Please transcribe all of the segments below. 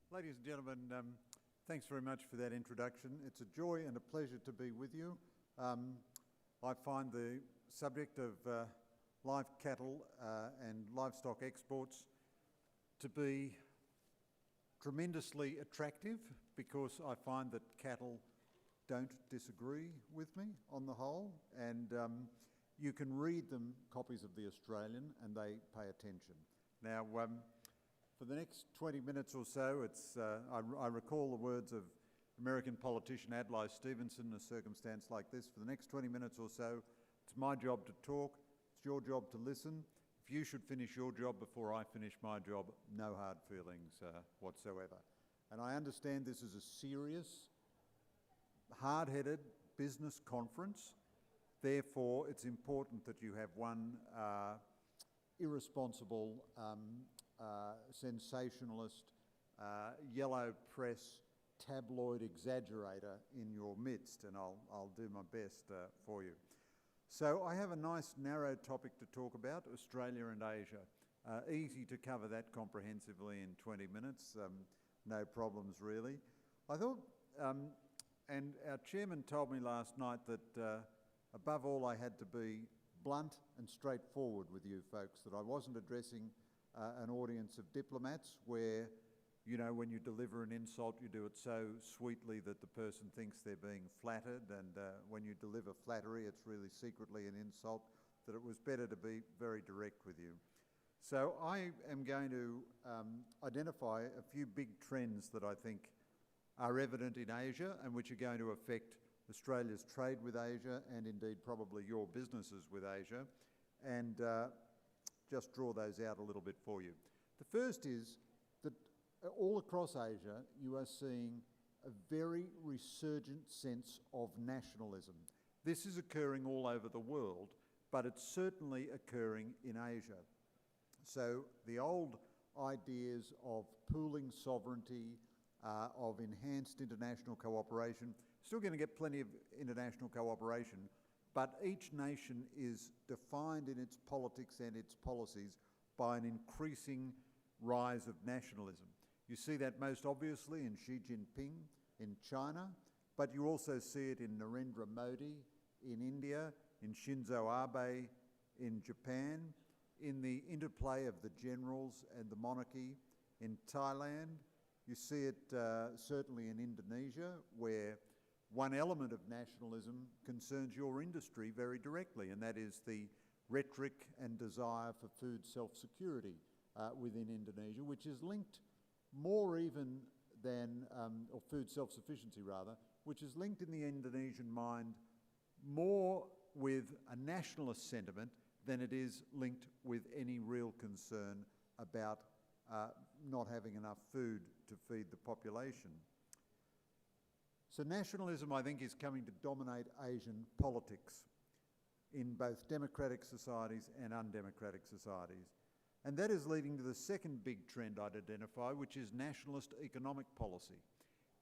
Ladies and gentlemen, thanks very much for that introduction. It's a joy and a pleasure to be with you. I find the subject of live cattle and livestock exports to be tremendously attractive because I find that cattle don't disagree with me on the whole, and you can read them copies of The Australian and they pay attention. Now, for the next 20 minutes or so, I recall the words of American politician Adlai Stevenson in a circumstance like this. For the next 20 minutes or so, it's my job to talk, it's your job to listen. If you should finish your job before I finish my job, no hard feelings whatsoever. And I understand this is a serious, hard-headed business conference. Therefore, it's important that you have one irresponsible, sensationalist, yellow press, tabloid exaggerator in your midst, and I'll do my best for you. So I have a nice narrow topic to talk about, Australia and Asia. Easy to cover that comprehensively in 20 minutes, no problems really. I thought, and our chairman told me last night that above all I had to be blunt and straightforward with you folks, that I wasn't addressing an audience of diplomats where, you know, when you deliver an insult, you do it so sweetly that the person thinks they're being flattered, and when you deliver flattery, it's really secretly an insult, that it was better to be very direct with you. So I am going to identify a few big trends that I think are evident in Asia and which are going to affect Australia's trade with Asia and indeed probably your businesses with Asia, and just draw those out a little bit for you. The first is that all across Asia you are seeing a very resurgent sense of nationalism. This is occurring all over the world, but it's certainly occurring in Asia. So the old ideas of pooling sovereignty, of enhanced international cooperation, still going to get plenty of international cooperation, but each nation is defined in its politics and its policies by an increasing rise of nationalism. You see that most obviously in Xi Jinping in China, but you also see it in Narendra Modi in India, in Shinzo Abe in Japan, in the interplay of the generals and the monarchy in Thailand. You see it certainly in Indonesia, where one element of nationalism concerns your industry very directly, and that is the rhetoric and desire for food self-security within Indonesia, which is linked more even than, or food self-sufficiency rather, which is linked in the Indonesian mind more with a nationalist sentiment than it is linked with any real concern about not having enough food to feed the population. So nationalism, I think, is coming to dominate Asian politics in both democratic societies and undemocratic societies. And that is leading to the second big trend I'd identify, which is nationalist economic policy.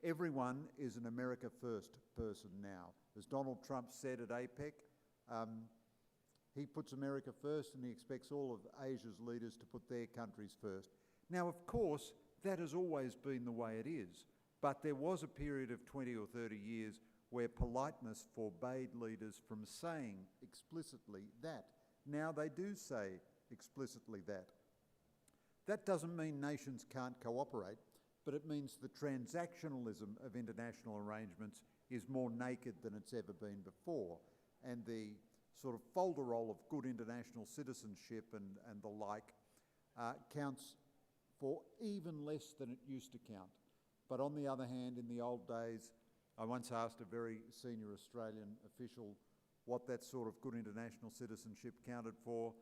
Everyone is an America First person now. As Donald Trump said at APEC, he puts America first and he expects all of Asia's leaders to put their countries first. Now, of course, that has always been the way it is. But there was a period of 20 or 30 years where politeness forbade leaders from saying explicitly that. Now they do say explicitly that. That doesn't mean nations can't cooperate, but it means the transactionalism of international arrangements is more naked than it's ever been before. And the sort of folderol of good international citizenship and the like counts for even less than it used to count. But on the other hand, in the old days, I once asked a very senior Australian official what that sort of good international citizenship counted for,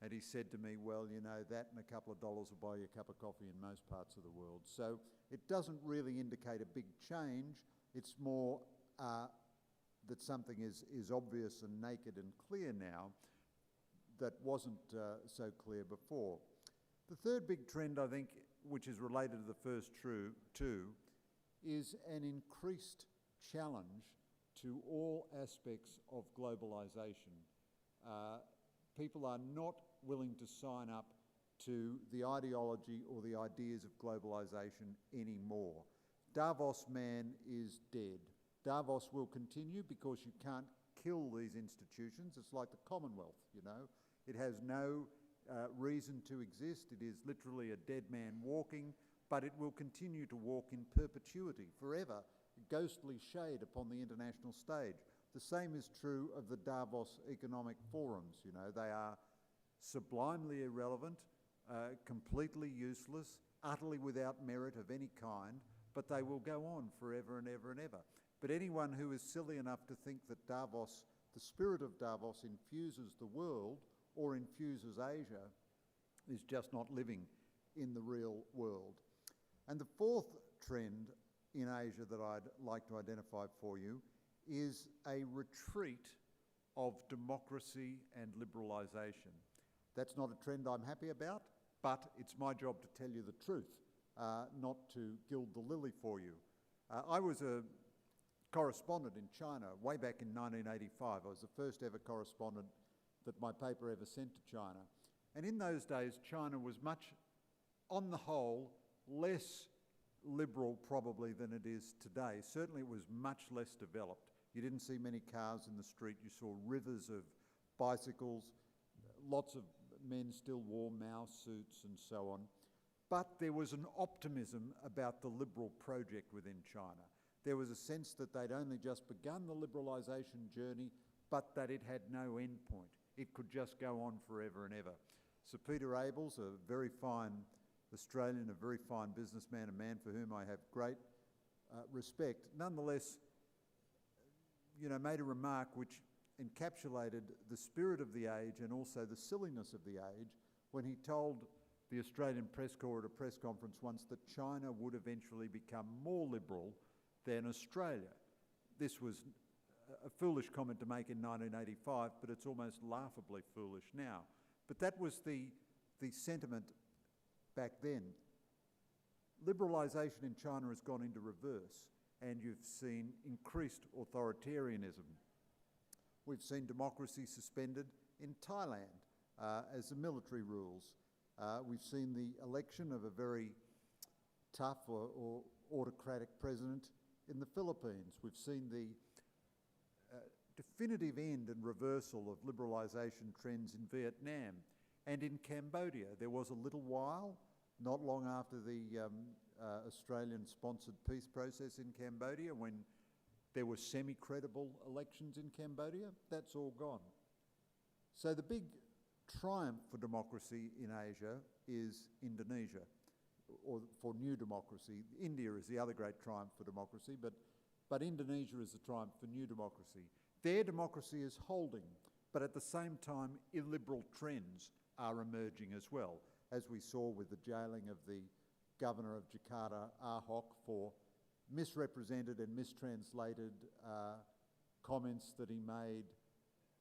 and he said to me, well, you know, that and a couple of dollars will buy you a cup of coffee in most parts of the world. So it doesn't really indicate a big change. It's more that something is obvious and naked and clear now that wasn't so clear before. The third big trend, I think, which is related to the first two, is an increased challenge to all aspects of globalisation. People are not willing to sign up to the ideology or the ideas of globalisation anymore. Davos man is dead. Davos will continue because you can't kill these institutions. It's like the Commonwealth, you know. It has no reason to exist. It is literally a dead man walking, but it will continue to walk in perpetuity, forever, a ghostly shade upon the international stage. The same is true of the Davos economic forums. You know, they are sublimely irrelevant, completely useless, utterly without merit of any kind, but they will go on forever and ever and ever. But anyone who is silly enough to think that Davos, the spirit of Davos, infuses the world or infuses Asia is just not living in the real world. And the fourth trend in Asia that I'd like to identify for you is a retreat of democracy and liberalisation. That's not a trend I'm happy about, but it's my job to tell you the truth, not to gild the lily for you. I was a correspondent in China way back in 1985. I was the first ever correspondent that my paper ever sent to China. And in those days, China was much, on the whole, less liberal probably than it is today. Certainly it was much less developed. You didn't see many cars in the street. You saw rivers of bicycles. Lots of men still wore Mao suits and so on. But there was an optimism about the liberal project within China. There was a sense that they'd only just begun the liberalisation journey, but that it had no end point. It could just go on forever and ever. Sir Peter Abels, a very fine Australian, a very fine businessman, a man for whom I have great respect, nonetheless, you know, made a remark which encapsulated the spirit of the age and also the silliness of the age when he told the Australian Press Corps at a press conference once that China would eventually become more liberal than Australia. This was a foolish comment to make in 1985, but it's almost laughably foolish now. But that was the sentiment back then. Liberalisation in China has gone into reverse, and you've seen increased authoritarianism. We've seen democracy suspended in Thailand as the military rules. We've seen the election of a very tough or autocratic president in the Philippines. We've seen the definitive end and reversal of liberalisation trends in Vietnam and in Cambodia. There was a little while, not long after the Australian-sponsored peace process in Cambodia, when there were semi-credible elections in Cambodia. That's all gone. So the big triumph for democracy in Asia is Indonesia, or for new democracy. India is the other great triumph for democracy, but Indonesia is the triumph for new democracy. Their democracy is holding, but at the same time, illiberal trends are emerging as well, as we saw with the jailing of the governor of Jakarta, Ahok, for misrepresented and mistranslated comments that he made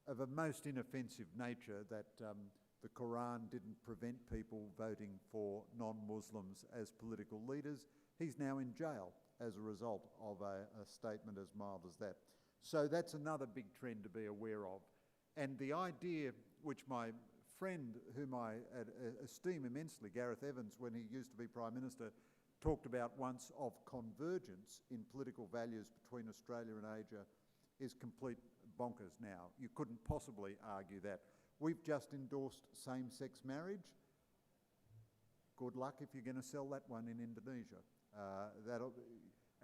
of a most inoffensive nature, that the Quran didn't prevent people voting for non-Muslims as political leaders. He's now in jail as a result of a statement as mild as that. So that's another big trend to be aware of. And the idea, which my friend, whom I esteem immensely, Gareth Evans, when he used to be Prime Minister, talked about once, of convergence in political values between Australia and Asia, is complete bonkers now. You couldn't possibly argue that. We've just endorsed same-sex marriage. Good luck if you're going to sell that one in Indonesia.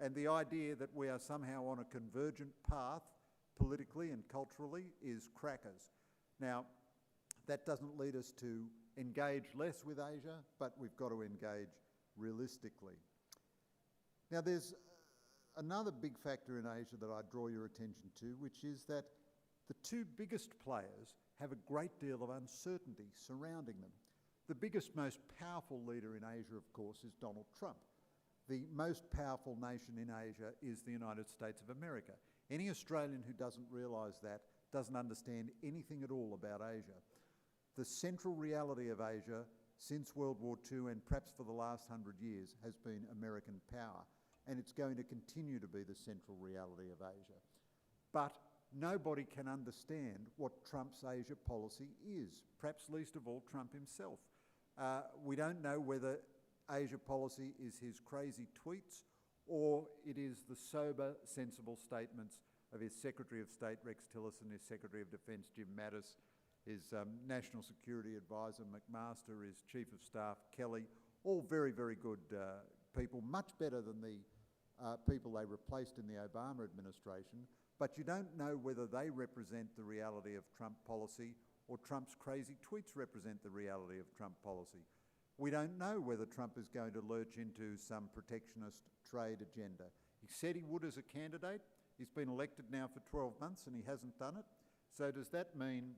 And the idea that we are somehow on a convergent path politically and culturally is crackers. Now, that doesn't lead us to engage less with Asia, but we've got to engage realistically. Now, there's another big factor in Asia that I draw your attention to, which is that the two biggest players have a great deal of uncertainty surrounding them. The biggest, most powerful leader in Asia, of course, is Donald Trump. The most powerful nation in Asia is the United States of America. Any Australian who doesn't realise that doesn't understand anything at all about Asia. The central reality of Asia since World War II, and perhaps for the last 100 years, has been American power, and it's going to continue to be the central reality of Asia. But nobody can understand what Trump's Asia policy is, perhaps least of all Trump himself. We don't know whether Asia policy is his crazy tweets or it is the sober, sensible statements of his Secretary of State Rex Tillerson, his Secretary of Defence Jim Mattis, his National Security Advisor McMaster, his Chief of Staff Kelly, all very, very good people, much better than the people they replaced in the Obama administration, but you don't know whether they represent the reality of Trump policy or Trump's crazy tweets represent the reality of Trump policy. We don't know whether Trump is going to lurch into some protectionist trade agenda. He said he would as a candidate. He's been elected now for 12 months and he hasn't done it. So does that mean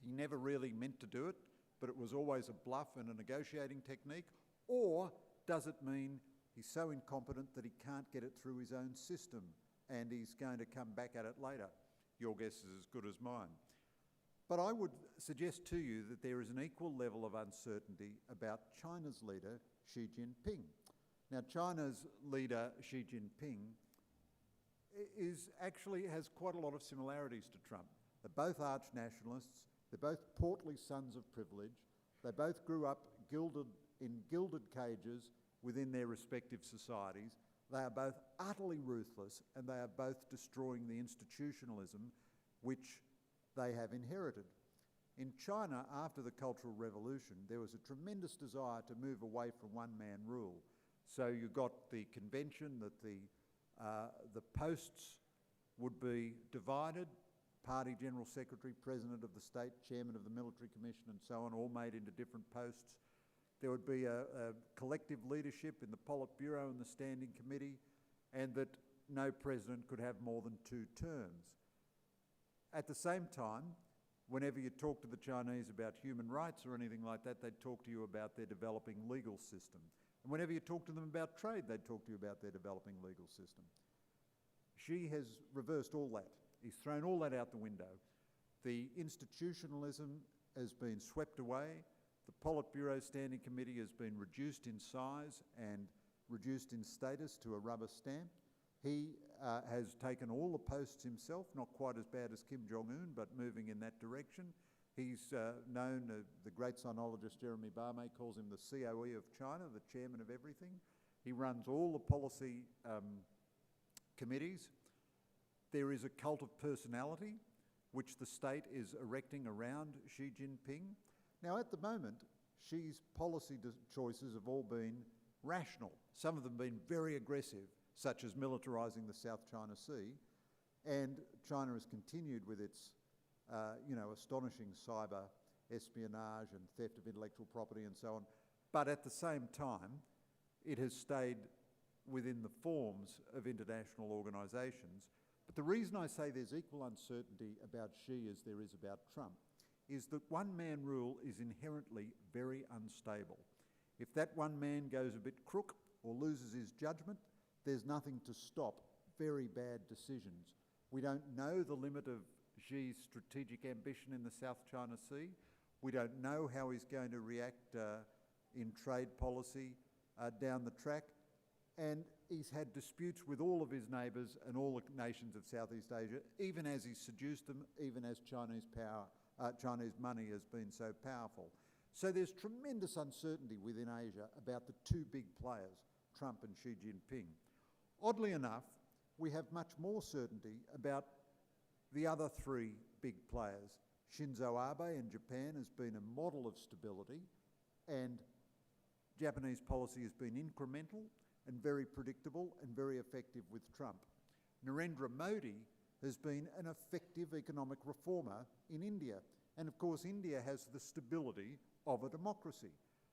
he never really meant to do it, but it was always a bluff and a negotiating technique? Or does it mean he's so incompetent that he can't get it through his own system and he's going to come back at it later? Your guess is as good as mine. But I would suggest to you that there is an equal level of uncertainty about China's leader, Xi Jinping. Now, China's leader, Xi Jinping, has quite a lot of similarities to Trump. They're both arch-nationalists, they're both portly sons of privilege, they both grew up in gilded cages within their respective societies. They are both utterly ruthless and they are both destroying the institutionalism which they have inherited. In China, after the Cultural Revolution, there was a tremendous desire to move away from one-man rule. So you got the convention that the posts would be divided, party general secretary, president of the state, chairman of the military commission and so on, all made into different posts. There would be a collective leadership in the Politburo and the Standing Committee, and that no president could have more than 2 terms. At the same time, whenever you talk to the Chinese about human rights or anything like that, they'd talk to you about their developing legal system. And whenever you talk to them about trade, they'd talk to you about their developing legal system. Xi has reversed all that. He's thrown all that out the window. The institutionalism has been swept away. The Politburo Standing Committee has been reduced in size and reduced in status to a rubber stamp. He has taken all the posts himself, not quite as bad as Kim Jong-un, but moving in that direction. He's known, the great sinologist Jeremy Barmay calls him the COE of China, the chairman of everything. He runs all the policy committees. There is a cult of personality, which the state is erecting around Xi Jinping. Now, at the moment, Xi's policy choices have all been rational. Some of them have been very aggressive, such as militarising the South China Sea, and China has continued with its astonishing cyber espionage and theft of intellectual property and so on. But at the same time, it has stayed within the forms of international organisations. But the reason I say there's equal uncertainty about Xi as there is about Trump is that one-man rule is inherently very unstable. If that one man goes a bit crook or loses his judgment, there's nothing to stop very bad decisions. We don't know the limit of Xi's strategic ambition in the South China Sea. We don't know how he's going to react in trade policy down the track. And he's had disputes with all of his neighbours and all the nations of Southeast Asia, even as he's seduced them, even as Chinese money has been so powerful. So there's tremendous uncertainty within Asia about the 2 big players, Trump and Xi Jinping. Oddly enough, we have much more certainty about the other 3 big players. Shinzo Abe in Japan has been a model of stability, and Japanese policy has been incremental and very predictable and very effective with Trump. Narendra Modi has been an effective economic reformer in India. And of course, India has the stability of a democracy.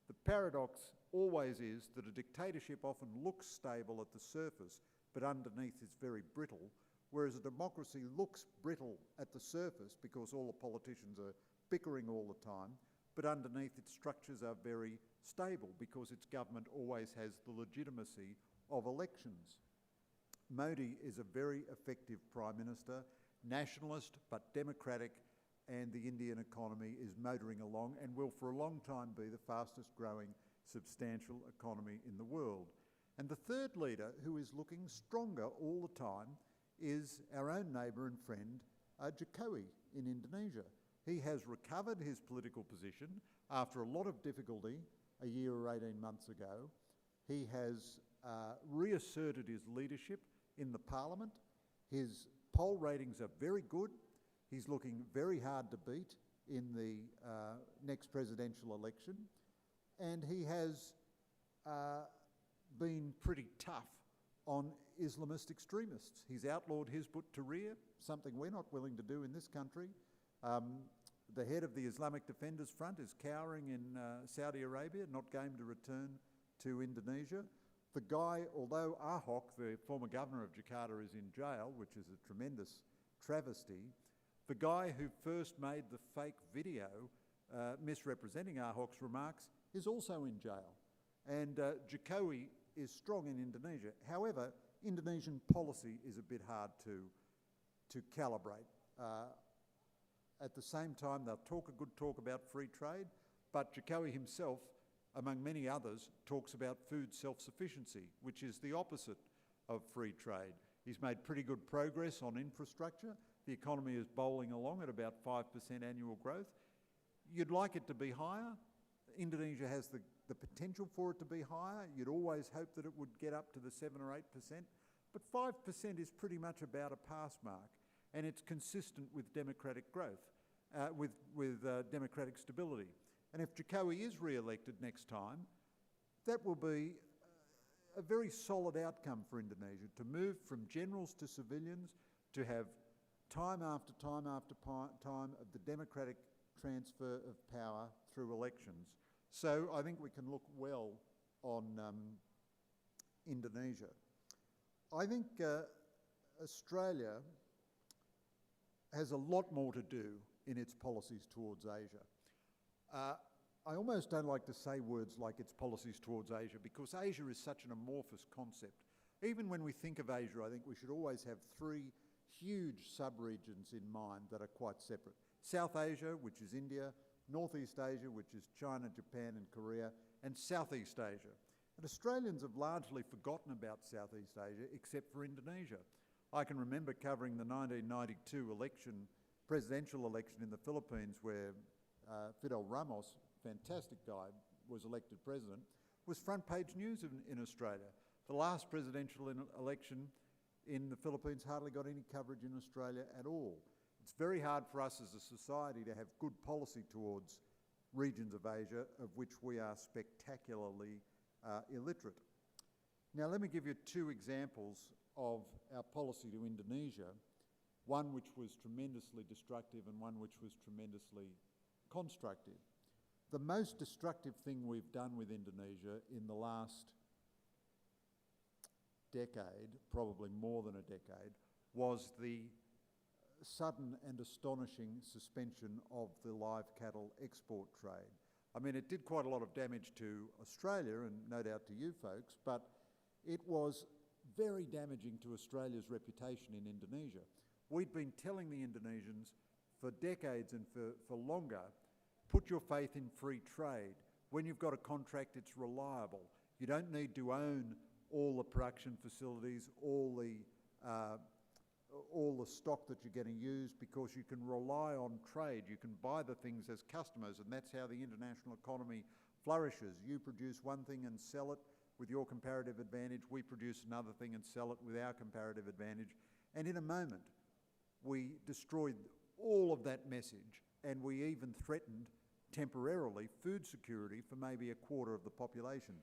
The paradox always is that a dictatorship often looks stable at the surface, but underneath it's very brittle, whereas a democracy looks brittle at the surface because all the politicians are bickering all the time, but underneath its structures are very stable because its government always has the legitimacy of elections. Modi is a very effective Prime Minister, nationalist but democratic, and the Indian economy is motoring along and will for a long time be the fastest growing substantial economy in the world. And the third leader who is looking stronger all the time is our own neighbour and friend, Jokowi in Indonesia. He has recovered his political position after a lot of difficulty a year or 18 months ago, he has reasserted his leadership in the parliament. His poll ratings are very good. He's looking very hard to beat in the next presidential election. And he has been pretty tough on Islamist extremists. He's outlawed Hizb ut-Tahrir, something we're not willing to do in this country. The head of the Islamic Defenders Front is cowering in Saudi Arabia, not game to return to Indonesia. The guy, although Ahok, the former governor of Jakarta, is in jail, which is a tremendous travesty, the guy who first made the fake video misrepresenting Ahok's remarks is also in jail. And Jokowi is strong in Indonesia. However, Indonesian policy is a bit hard to calibrate. At the same time, they'll talk a good talk about free trade, but Jokowi himself, among many others, talks about food self-sufficiency, which is the opposite of free trade. He's made pretty good progress on infrastructure. The economy is bowling along at about 5% annual growth. You'd like it to be higher. Indonesia has the potential for it to be higher. You'd always hope that it would get up to the 7 or 8%, but 5% is pretty much about a pass mark, and it's consistent with democratic growth, with democratic stability. And if Jokowi is re-elected next time, that will be a very solid outcome for Indonesia, to move from generals to civilians, to have time after time after time of the democratic transfer of power through elections. So I think we can look well on Indonesia. I think Australia has a lot more to do in its policies towards Asia. I almost don't like to say words like its policies towards Asia, because Asia is such an amorphous concept. Even when we think of Asia, I think we should always have three huge sub-regions in mind that are quite separate. South Asia, which is India, Northeast Asia, which is China, Japan and Korea, and Southeast Asia. And Australians have largely forgotten about Southeast Asia, except for Indonesia. I can remember covering the 1992 presidential election in the Philippines, where Fidel Ramos, fantastic guy, was elected president, was front page news in Australia. The last presidential election in the Philippines hardly got any coverage in Australia at all. It's very hard for us as a society to have good policy towards regions of Asia of which we are spectacularly illiterate. Now let me give you two examples of our policy to Indonesia, one which was tremendously destructive and one which was tremendously constructive. The most destructive thing we've done with Indonesia in the last decade, probably more than a decade, was the sudden and astonishing suspension of the live cattle export trade. I mean, it did quite a lot of damage to Australia and no doubt to you folks, but it was very damaging to Australia's reputation in Indonesia. We'd been telling the Indonesians for decades and for longer, put your faith in free trade. When you've got a contract, it's reliable. You don't need to own all the production facilities, all the stock that you're getting used, because you can rely on trade. You can buy the things as customers, and that's how the international economy flourishes. You produce one thing and sell it with your comparative advantage. We produce another thing and sell it with our comparative advantage. And in a moment, we destroyed all of that message, and we even threatened temporarily food security for maybe a quarter of the population.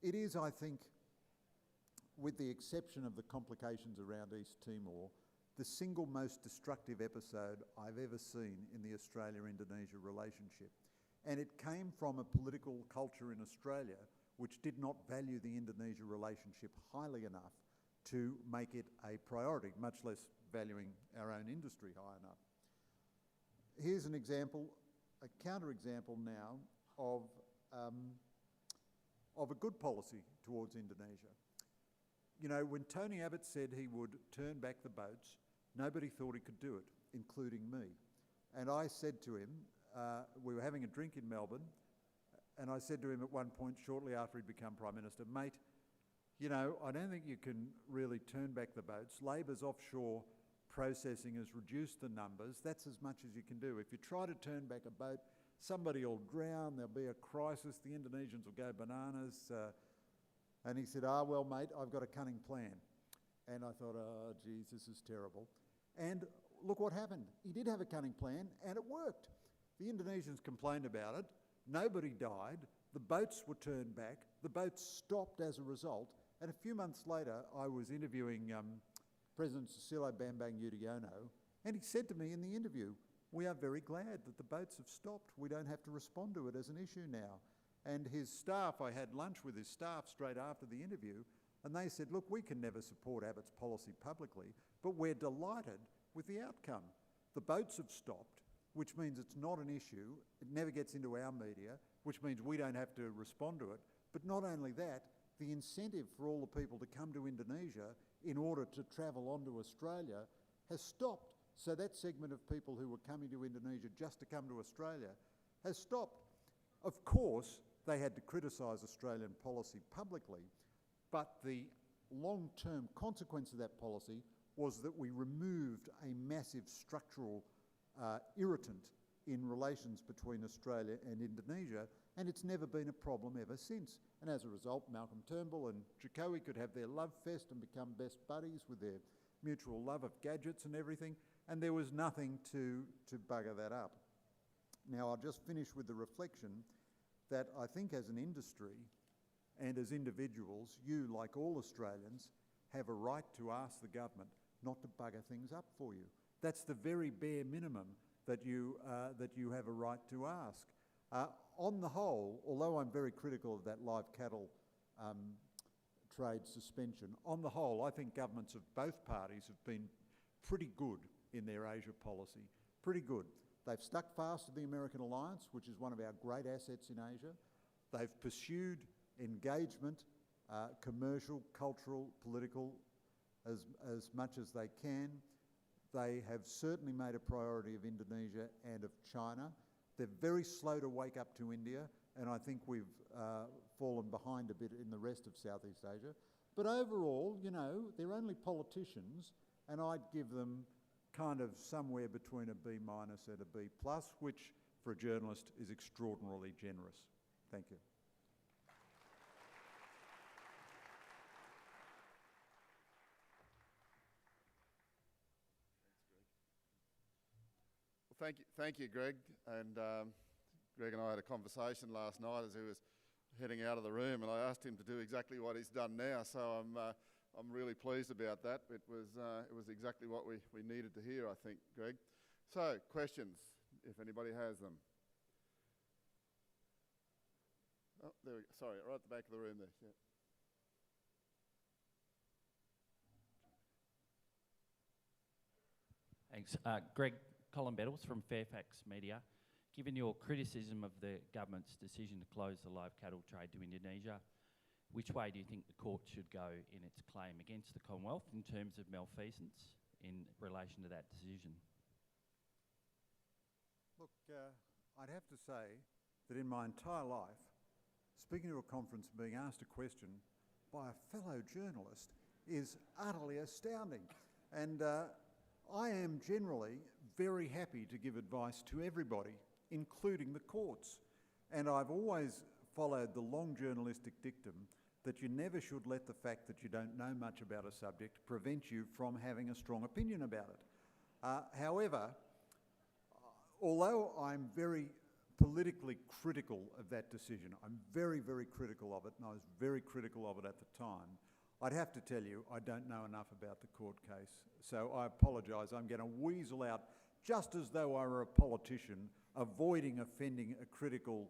It is, I think, with the exception of the complications around East Timor, the single most destructive episode I've ever seen in the Australia-Indonesia relationship. And it came from a political culture in Australia which did not value the Indonesia relationship highly enough to make it a priority, much less valuing our own industry high enough. Here's an example, a counter-example now of a good policy towards Indonesia. You know, when Tony Abbott said he would turn back the boats, nobody thought he could do it, including me. And I said to him, we were having a drink in Melbourne, and I said to him at one point, shortly after he'd become Prime Minister, mate, you know, I don't think you can really turn back the boats. Labor's offshore processing has reduced the numbers. That's as much as you can do. If you try to turn back a boat, somebody will drown, there'll be a crisis, the Indonesians will go bananas. And he said, well, mate, I've got a cunning plan. And I thought, oh, geez, this is terrible. And look what happened. He did have a cunning plan, and it worked. The Indonesians complained about it. Nobody died. The boats were turned back. The boats stopped as a result. And a few months later, I was interviewing President Susilo Bambang Yudhoyono, and he said to me in the interview, we are very glad that the boats have stopped. We don't have to respond to it as an issue now. And his staff, I had lunch with his staff straight after the interview, and they said, look, we can never support Abbott's policy publicly, but we're delighted with the outcome. The boats have stopped, which means it's not an issue. It never gets into our media, which means we don't have to respond to it. But not only that, the incentive for all the people to come to Indonesia in order to travel on to Australia has stopped. So that segment of people who were coming to Indonesia just to come to Australia has stopped. Of course, they had to criticise Australian policy publicly, but the long-term consequence of that policy was that we removed a massive structural irritant in relations between Australia and Indonesia, and it's never been a problem ever since. And as a result, Malcolm Turnbull and Jokowi could have their love fest and become best buddies with their mutual love of gadgets and everything, and there was nothing to bugger that up. Now, I'll just finish with the reflection that I think as an industry and as individuals, you, like all Australians, have a right to ask the government not to bugger things up for you. That's the very bare minimum that you have a right to ask. On the whole, although I'm very critical of that live cattle trade suspension, on the whole, I think governments of both parties have been pretty good in their Asia policy, pretty good. They've stuck fast to the American alliance, which is one of our great assets in Asia. They've pursued engagement, commercial, cultural, political, as much as they can. They have certainly made a priority of Indonesia and of China. They're very slow to wake up to India, and I think we've fallen behind a bit in the rest of Southeast Asia. But overall, you know, they're only politicians, and I'd give them kind of somewhere between a B- and a B+, which for a journalist is extraordinarily generous. Thank you. Well, thank you, Greg. And Greg and I had a conversation last night as he was heading out of the room, and I asked him to do exactly what he's done now. So I'm really pleased about that. It was exactly what we needed to hear, I think, Greg. So, questions, if anybody has them. Oh, there we go. Sorry, right at the back of the room there. Yeah. Thanks. Greg, Colin Bettles from Fairfax Media. Given your criticism of the government's decision to close the live cattle trade to Indonesia, which way do you think the court should go in its claim against the Commonwealth in terms of malfeasance in relation to that decision? Look, I'd have to say that in my entire life, speaking to a conference and being asked a question by a fellow journalist is utterly astounding. And I am generally very happy to give advice to everybody, including the courts. And I've always followed the long journalistic dictum that you never should let the fact that you don't know much about a subject prevent you from having a strong opinion about it. However, although I'm very politically critical of that decision, I'm very, very critical of it, and I was very critical of it at the time, I'd have to tell you I don't know enough about the court case. So I apologise. I'm going to weasel out, just as though I were a politician, avoiding offending a critical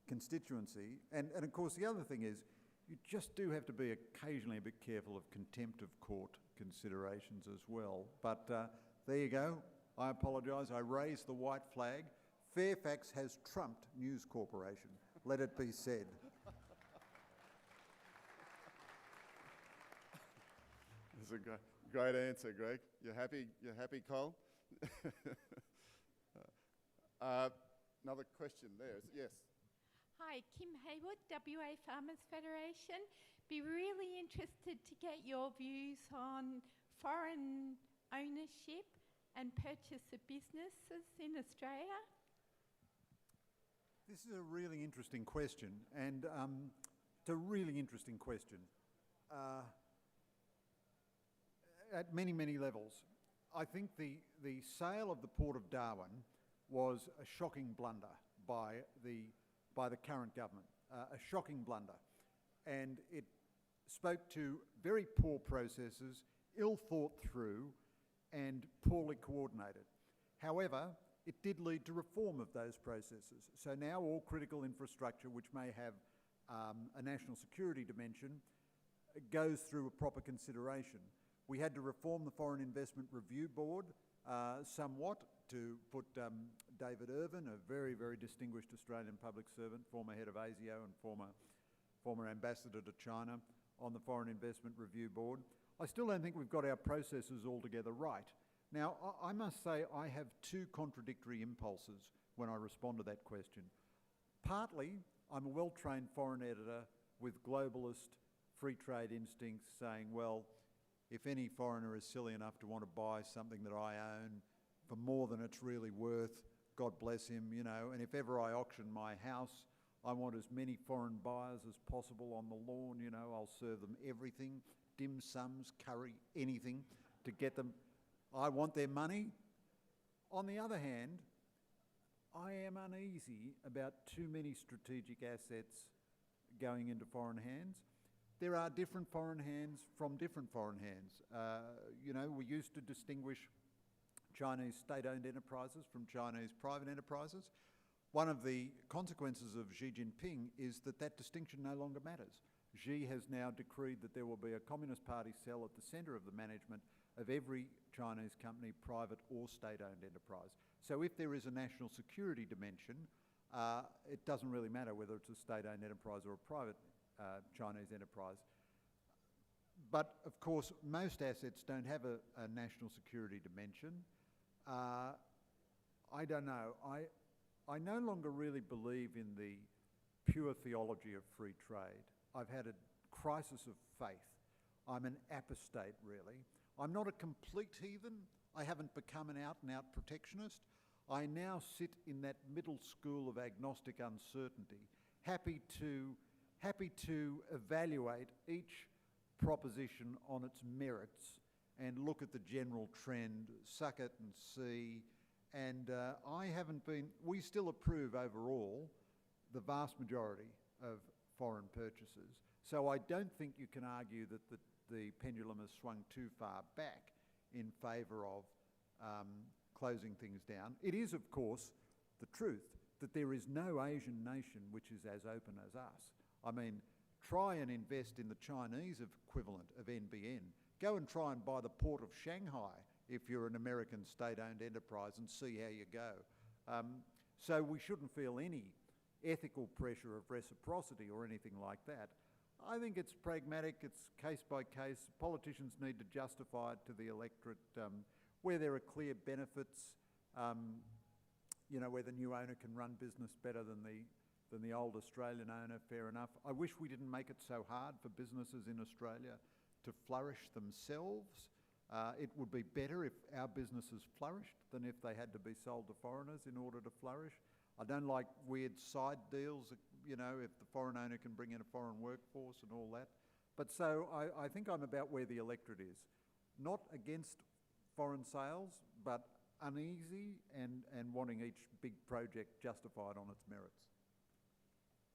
constituency. And of course, the other thing is, you just do have to be occasionally a bit careful of contempt of court considerations as well. But there you go. I apologise. I raised the white flag. Fairfax has trumped News Corporation. Let it be said. That's a great answer, Greg. You're happy, Cole? Another question there. Yes. Hi, Kim Haywood, WA Farmers Federation. Be really interested to get your views on foreign ownership and purchase of businesses in Australia. This is a really interesting question, and it's a really interesting question at many, many levels. I think the sale of the Port of Darwin was a shocking blunder by the current government, a shocking blunder. And it spoke to very poor processes, ill thought through and poorly coordinated. However, it did lead to reform of those processes. So now all critical infrastructure which may have a national security dimension goes through a proper consideration. We had to reform the Foreign Investment Review Board somewhat to put David Irvin, a very, very distinguished Australian public servant, former head of ASIO and former ambassador to China, on the Foreign Investment Review Board. I still don't think we've got our processes altogether right. Now, I must say I have two contradictory impulses when I respond to that question. Partly, I'm a well-trained foreign editor with globalist free trade instincts saying, well, if any foreigner is silly enough to want to buy something that I own for more than it's really worth, God bless him, you know, and if ever I auction my house, I want as many foreign buyers as possible on the lawn, you know, I'll serve them everything, dim sums, curry, anything to get them. I want their money. On the other hand, I am uneasy about too many strategic assets going into foreign hands. There are different foreign hands from different foreign hands. You know, we used to distinguish Chinese state-owned enterprises from Chinese private enterprises. One of the consequences of Xi Jinping is that that distinction no longer matters. Xi has now decreed that there will be a Communist Party cell at the centre of the management of every Chinese company, private or state-owned enterprise. So if there is a national security dimension, it doesn't really matter whether it's a state-owned enterprise or a private Chinese enterprise. But of course, most assets don't have a national security dimension. I don't know. I no longer really believe in the pure theology of free trade. I've had a crisis of faith. I'm an apostate, really. I'm not a complete heathen. I haven't become an out-and-out protectionist. I now sit in that middle school of agnostic uncertainty, happy to evaluate each proposition on its merits and look at the general trend, suck it and see. And we still approve overall the vast majority of foreign purchases. So I don't think you can argue that the pendulum has swung too far back in favour of closing things down. It is, of course, the truth that there is no Asian nation which is as open as us. I mean, try and invest in the Chinese equivalent of NBN. Go and try and buy the port of Shanghai if you're an American state-owned enterprise and see how you go. So we shouldn't feel any ethical pressure of reciprocity or anything like that. I think it's pragmatic, it's case by case. Politicians need to justify it to the electorate where there are clear benefits, you know, where the new owner can run business better than the old Australian owner, fair enough. I wish we didn't make it so hard for businesses in Australia to flourish themselves. It would be better if our businesses flourished than if they had to be sold to foreigners in order to flourish. I don't like weird side deals, you know, if the foreign owner can bring in a foreign workforce and all that. But so I think I'm about where the electorate is. Not against foreign sales, but uneasy and wanting each big project justified on its merits.